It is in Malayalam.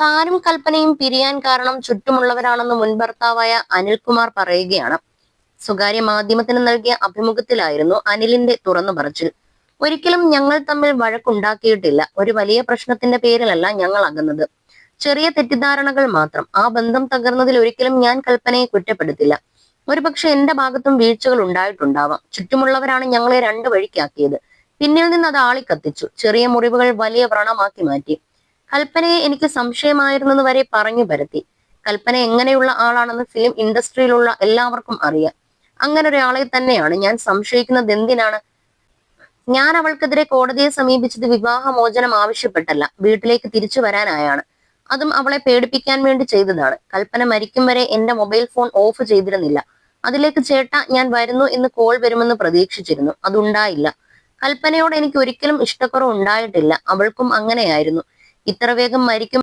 താനും കൽപ്പനയും പിരിയാൻ കാരണം ചുറ്റുമുള്ളവരാണെന്ന് മുൻ ഭർത്താവായ അനിൽകുമാർ പറയുകയാണ്. സ്വകാര്യ മാധ്യമത്തിന് നൽകിയ അഭിമുഖത്തിലായിരുന്നു അനിലിന്റെ തുറന്നു പറച്ചിൽ. ഒരിക്കലും ഞങ്ങൾ തമ്മിൽ വഴക്കുണ്ടാക്കിയിട്ടില്ല. ഒരു വലിയ പ്രശ്നത്തിന്റെ പേരിലല്ല ഞങ്ങൾ അകന്നത്. ചെറിയ തെറ്റിദ്ധാരണകൾ മാത്രം. ആ ബന്ധം തകർന്നതിൽ ഒരിക്കലും ഞാൻ കൽപ്പനയെ കുറ്റപ്പെടുത്തില്ല. ഒരുപക്ഷെ എന്റെ ഭാഗത്തും വീഴ്ചകൾ ഉണ്ടായിട്ടുണ്ടാവാം. ചുറ്റുമുള്ളവരാണ് ഞങ്ങളെ രണ്ടു വഴിക്കാക്കിയത്. പിന്നിൽ നിന്ന് അത് ആളിക്കത്തിച്ചു. ചെറിയ മുറിവുകൾ വലിയ വ്രണമാക്കി മാറ്റി. കൽപ്പനയെ എനിക്ക് സംശയമായിരുന്നെന്ന് വരെ പറഞ്ഞു പരത്തി. കൽപ്പന എങ്ങനെയുള്ള ആളാണെന്ന് ഫിലിം ഇൻഡസ്ട്രിയിലുള്ള എല്ലാവർക്കും അറിയാം. അങ്ങനെ ഒരാളെ തന്നെയാണ് ഞാൻ സംശയിക്കുന്നത്. എന്തിനാണ്? ഞാൻ അവൾക്കെതിരെ കോടതിയെ സമീപിച്ചത് വിവാഹമോചനം ആവശ്യപ്പെട്ടല്ല, വീട്ടിലേക്ക് തിരിച്ചു വരാനായാണ്. അതും അവളെ പേടിപ്പിക്കാൻ വേണ്ടി ചെയ്തതാണ്. കൽപ്പന മരിക്കും വരെ എന്റെ മൊബൈൽ ഫോൺ ഓഫ് ചെയ്തിരുന്നില്ല. അതിലേക്ക് ചേട്ടാ ഞാൻ വരുന്നു എന്ന് കോൾ വരുമെന്ന് പ്രതീക്ഷിച്ചിരുന്നു. അതുണ്ടായില്ല. കൽപ്പനയോട് എനിക്ക് ഒരിക്കലും ഇഷ്ടക്കുറവ് ഉണ്ടായിട്ടില്ല. അവൾക്കും അങ്ങനെയായിരുന്നു. ഇത്ര വേഗം മരിക്കും